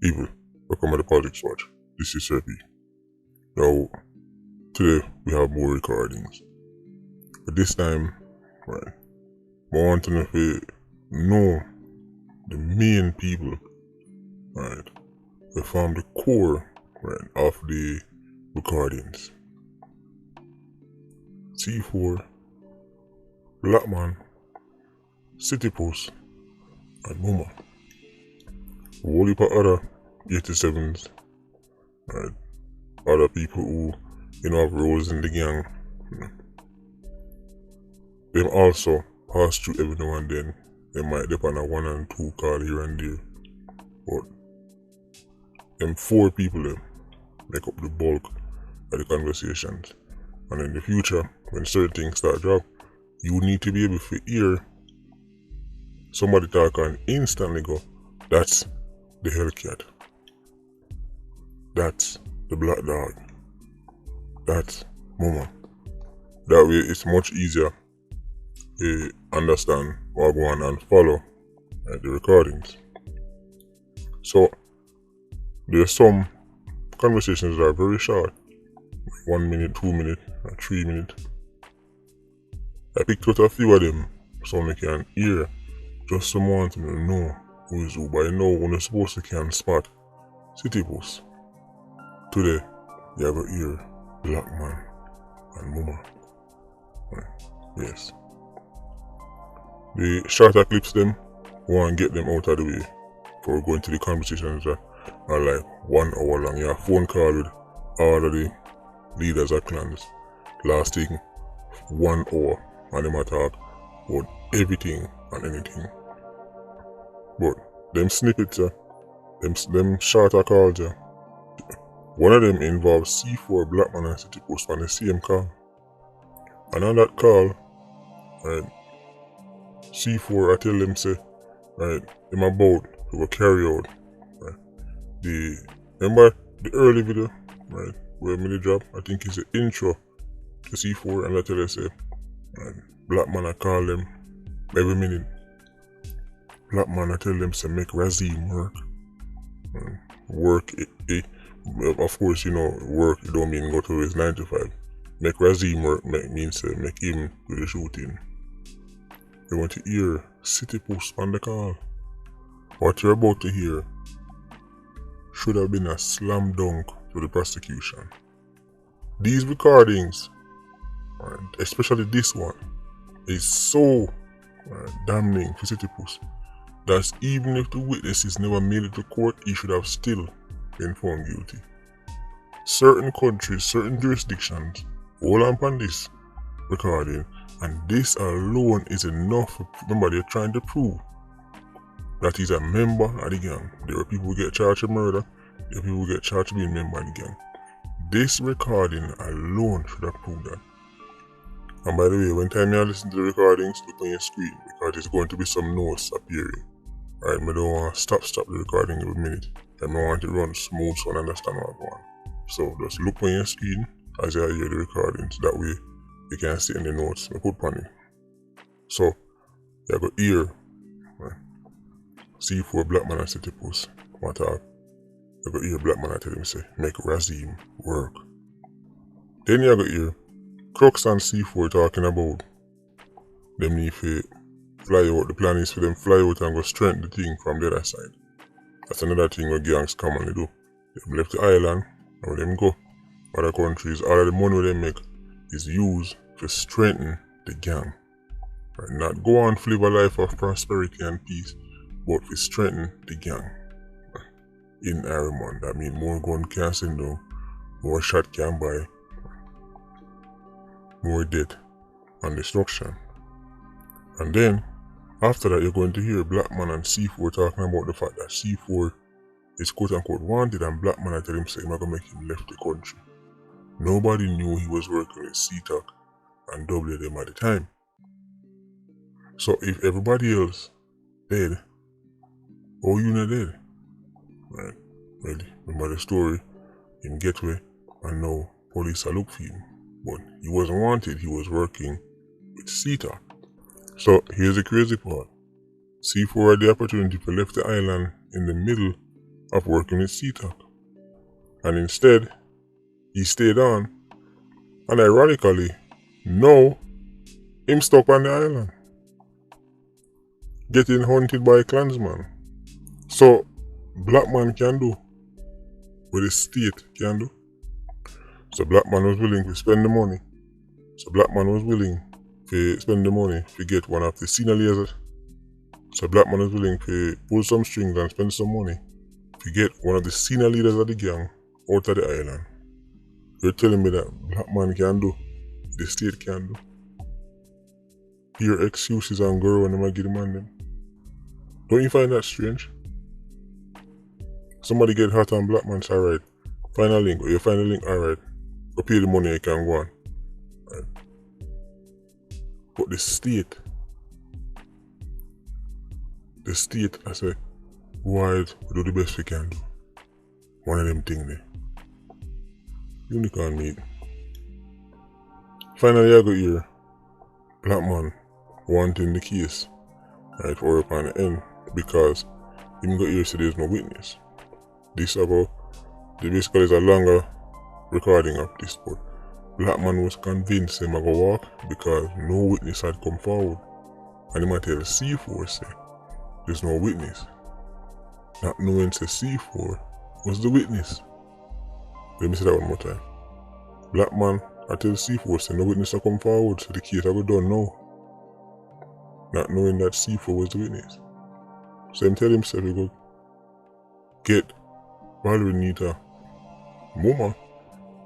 People, welcome to the Politics Watch. This is Serpi. Now, today we have more recordings. But this time, right, I want to know the main people, right, that form the core, right, of the recordings. C4, Blackman, City Post, and Muma. A whole heap of other 87s, right? Other people who, have roles in the gang. Them also pass through every now and then. They might depend on 1 and 2 call here and there. But them 4 people them make up the bulk of the conversations. And in the future, when certain things start drop, you need to be able to hear somebody talk and instantly go, that's the Hellcat. That's the Black Dog. That's Mama. That way it's much easier to understand what go on and follow the recordings. So there's some conversations that are very short, 1 minute, 2 minutes, 3 minutes. I picked out a few of them so I can hear just someone to know who is who. But I know when you're supposed to can spot City Post. Today, you have to hear Blackman and Muma. Right. Yes. The shorter clips them, we want to get them out of the way before going to the conversations that are like 1 hour long. You have a phone call with all of the leaders of clans lasting 1 hour and them talk about everything and anything. But them snippets, them shorter calls, one of them involves C4, Blackman and City Post on the same call. And on that call, right, C4 I tell them say, right, them about to go carry out, right, remember the early video, right, where me drop, I think it's the intro to C4, and I tell them say, right, Blackman I call them every minute. Blackman I tell them to make Razim work. Work, of course, work, it don't mean go to his 9 to 5. Make Razim work means make him do the shooting. They want to hear City Post on the call. What you're about to hear should have been a slam dunk to the prosecution. These recordings, right, especially this one, is so damning for City Post that even if the witnesses never made it to court, he should have still been found guilty. Certain countries, certain jurisdictions hold on upon this recording, and this alone is enough. Remember, they're trying to prove that he's a member of the gang. There are people who get charged with murder, there are people who get charged with being a member of the gang. This recording alone should have proved that. And by the way, when time you listen to the recordings, look on your screen because there's going to be some notes appearing. Alright, I don't want to stop the recording every minute. I want to run smooth so I understand what's going on. So just look on your screen as you hear the recordings. That way you can see in the notes I put on it. So you got hear, right, C4 Blackman and City Post. What talk? You got hear Blackman and tell him say make Razim work. Then you got hear Crux and C4 talking about them need to fly out. The plan is for them fly out and go strengthen the thing from the other side. That's another thing what gangs commonly do. They left the island, and when them go other countries, all of the money they make is used to strengthen the gang. Right? Not go on to live a life of prosperity and peace, but to strengthen the gang. Right? In Ireland, that means more gun can send down, more shot can buy, more death and destruction. And then, after that, you're going to hear Blackman and C4 talking about the fact that C4 is quote unquote wanted, and Blackman I tell him say I'm not gonna make him left the country. Nobody knew he was working with CTOC and WM at the time. So if everybody else dead, oh you not dead. Right? Well, remember the story, him get away and now police are look for him. But he wasn't wanted, he was working with CTOC. So here's the crazy part. C4 had the opportunity to left the island in the middle of working with CTOC. And instead, he stayed on, and ironically, now, him stuck on the island, getting hunted by a Klansman. So, Blackman can do what the state can do. So Blackman was willing to spend the money. So Blackman was willing to spend the money to get one of the senior leaders. So Blackman was willing to pull some strings and spend some money to get one of the senior leaders of the gang out of the island. You're telling me that Blackman can do, the state can do. Hear excuses and go and them give the man them. Don't you find that strange? Somebody get hot on Blackman, say alright, find a link, or you find a link, alright, go pay the money, you can go on. Right. But the state, I say, why we do the best we can do. One of them things there. Unicorn meat. Finally I got here, Blackman wanting the case, right, for up on the end, because him got here so there's no witness. This about, basically is a longer recording of this, but Blackman was convinced him to go walk because no witness had come forward. And he might tell C4 say, there's no witness. Not knowing say C4 was the witness. Let me say that one more time. Blackman I tell C4 say no witness to come forward, so the case I go done now. Not knowing that C4 was the witness. So him tell himself he go get Valerie Neita. Mama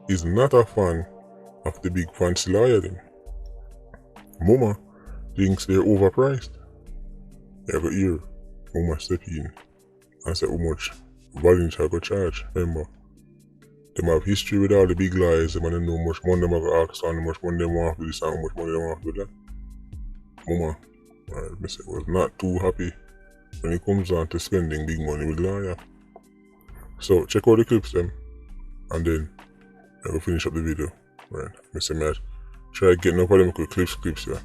is not a fan of the big fancy lawyer thing. Mama thinks they're overpriced. You go hear Mama step in and say how much Valerie go charge. Remember, them have history with all the big lawyers, them and know how much money them go ask and how much money them want to do this and how much money them want to do that. Mama, I say, was not too happy when it comes on to spending big money with lawyer. So check out the clips them, and then I will finish up the video. Right, I say man, try getting up all them clips yeah,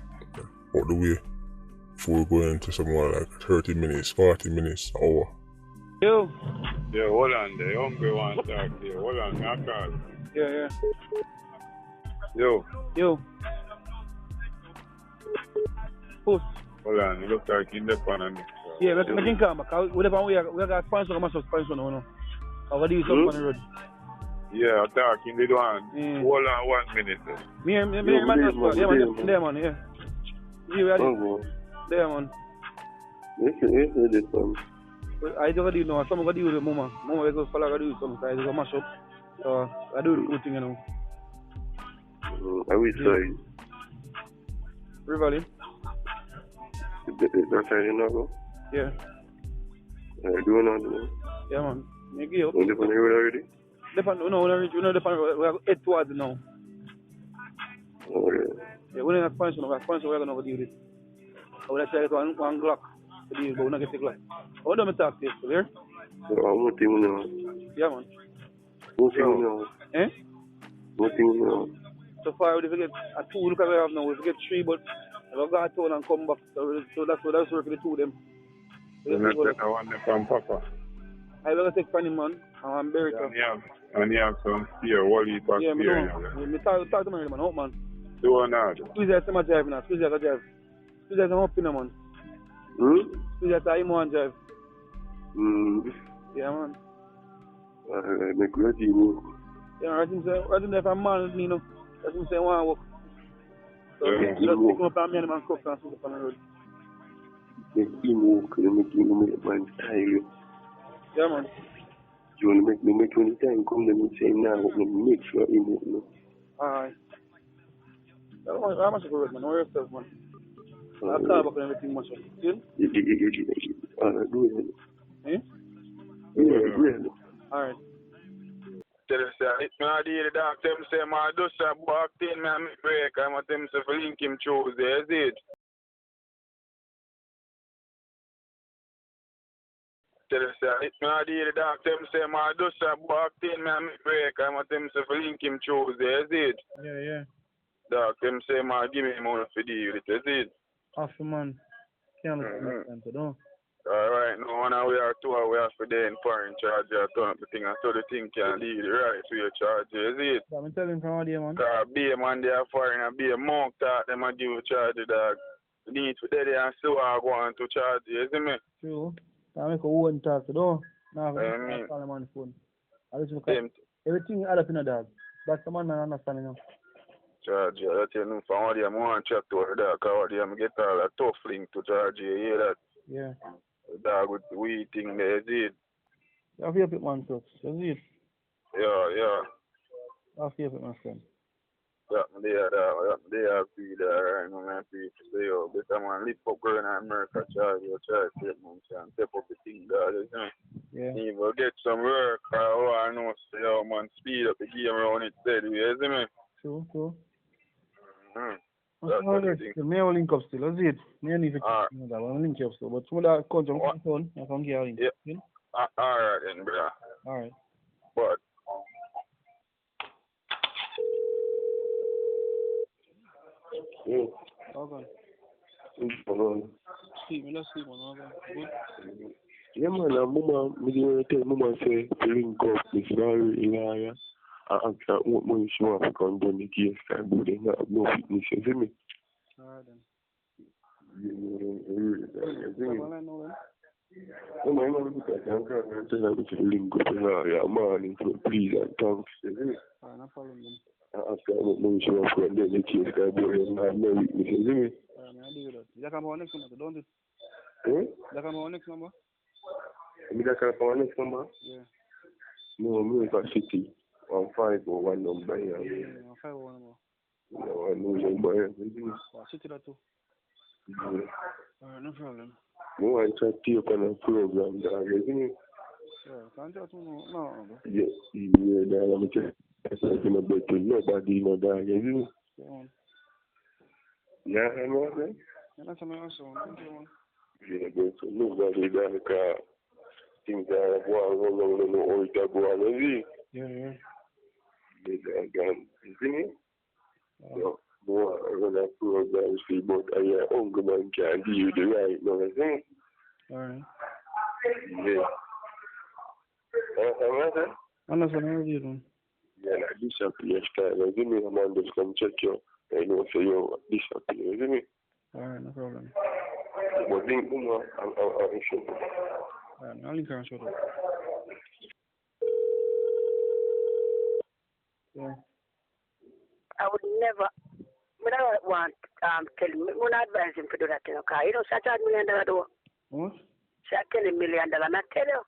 out the way before we go into some more like 30 minutes, 40 minutes, an hour. Yo. Yeah, hold on there. Hungry one talk there. Hold on, I call. Yeah. Yo. Post. Hold on, you look like in the pan and yeah, I can come back. Whatever we got sponsor, I must have sponsor now. I'm going to do something on the road. yeah, I'm talking the one. Hold on 1 minute. Me, man. There, man, yeah. You ready? There, man. Yes, this one. I don't do now. Someone got to do with Mama. Mama is going to follow do something. I just mash up. So, I do the cool thing, you know. I will say. Rivali? That's how you know? Yeah. Do not do. Yeah, man. Make it up. You live on the road already? We have 8 towards it now. Oh, yeah. Yeah, we don't have sponsor. We have sponsor. We're going to do this. I would have said one Glock. But we're not going to get a Glock. How do I talk to you? Clear? What thing now? Yeah, man. What thing now? Eh? What thing now? So far, we forget 2 look at we have now. We forget 3, but we'll go to and come back. So that's working the 2 of them. You not take the one from Papa. I will take Fanny, man. I'm buried. And you have some spear, Wally Park yeah, spear. Yeah, talk to me, man. Hope, man. Do one now. Squeeze that to drive now. Squeeze that to drive. Squeeze that to hop in, man. Squeeze that to him and drive. Yeah, man. Make ready, move. Yeah, I think if I'm man, you know. That's what I'm saying, I walk. So, yeah, just pick up and me and man cook and sit up on the road. Make him walk, make man style. Yeah, man. You want to make when the time come, then you say now, make sure he move. Alright. I'm much of a road, man. Know yourself, man. I'll call back and everything, much of it. Still? Do it. Eh? Yeah. Alright. Tell us that it's not the dog. Them say my dusher walked in, man, make break. I'm at them say for link him Tuesday, is it? Tell us that it's not the dog. Them say my dusher walked in, man, make break. I'm at them say for link him Tuesday, is it? Yeah. Dog, them say my give me money for deal with it, is it? Half a man. Can't listen to that, don't. Alright, now when we are two, we have to then foreign charge, turn up the thing, and so the thing can lead right to your charge, is it? I'm telling from there, man. Be a man, they are foreign, and be a monk that them and give you charge, dog. You need to dead and still are going to charge, you see me? True. I make a one talk, though. Now, I'm calling him on the phone. I just look at everything add up in a dog. That's the man I understand, you know. Charge, that's you know, from what I'm going to chat to her, dog, because I'm get all a tough link to charge, you hear that? Yeah. Dog with the wee thing there, is it? You have to help it, man, so. Is it? Yeah. I have to help it, my friend. Yeah, they are free there, right now, man, free to say, oh, this time I lift up girl in America, charge, statement, and step up the thing, dog, you know? Yeah. You will get some work, I know, say, oh, man, speed up the game around it steady, you see me? True. Mm-hmm. The mail link up still, is it? Me need to check that one link up still, but some of that account on my phone, I can get a link. Yeah. Alright then, brother. Alright. But Yeah. Okay. Good. Let's see, man. Good. Yeah, man, Mama, me want to tell Mama say to link up with Valerie in area. I ask her what money she want to come down the case, but they not have no fitness, you see me? Alright then. Mama, I'm going to look at you and tell her to link up in area, man, please and thanks, you see me? Alright, no problem then. I ask her what money she want to come down the case, but they not have no fitness, you see me? Alright, I'll deal with that. You can have next number, don't it? Hmm? You can have next number? You can have our next number? Yeah. No, I'm going to city. 15 or one number here. Yeah, 5 or 1 number. No, I know number here. City that too. Yeah. Alright, no problem. No, I try to take on a program, dog, you see me? Yeah, can't you tell me? No. Yeah, dog, I'm talking about nobody, no, dog, you see me? Yeah, man. Yeah, I know, man. Yeah, that's what I'm saying. Thank you, man. Yeah, but so nobody, dog, because things are going on, all that go on, you see? Yeah. You see me? So, no, I run a program, see, but I hungry man can't give you the right, no, you see? Alright. Yeah. I understand how you doing. Yeah, like Bishop yesterday, you see me? A man just come check you. I know, say, yo, Bishop, you see me? Alright, no problem. But think, I'm sure. Alright, I'll link her and show up. Yeah. I would never, but I don't want tell him, I would not advise him to do that, you know, because you don't such $1 million though. What? So I tell him $1 million, not tell you.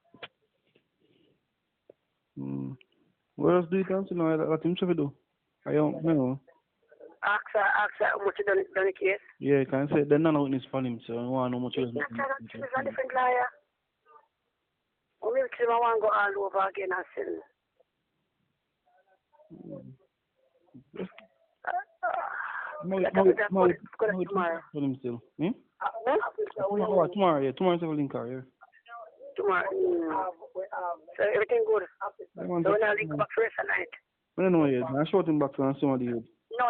What else do you tell him? What him to do? I don't know. Ask her how much you done the case. Yeah, can I say, they're not witness for him, so I want to know how much he was He's a different liar. Only if I want to go all over again and sell. Him still. Tomorrow, yeah. Tomorrow is a link car, yeah. Tomorrow. So everything good. So when I link back first night. I don't know yet. I short him back to somebody. No,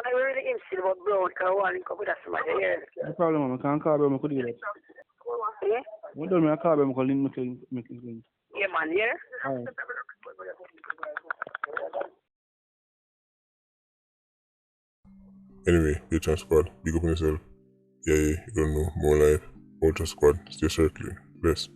they really insist about brown because I want to link up with somebody, yeah. No problem, I can't call him, I could do that. Yeah? What do I call him, I can make it link. Yeah, man, yeah? Alright. Anyway, Ultra Squad, big up on yourself. Yeah, you don't know, more life. Ultra Squad, stay circling. Bless.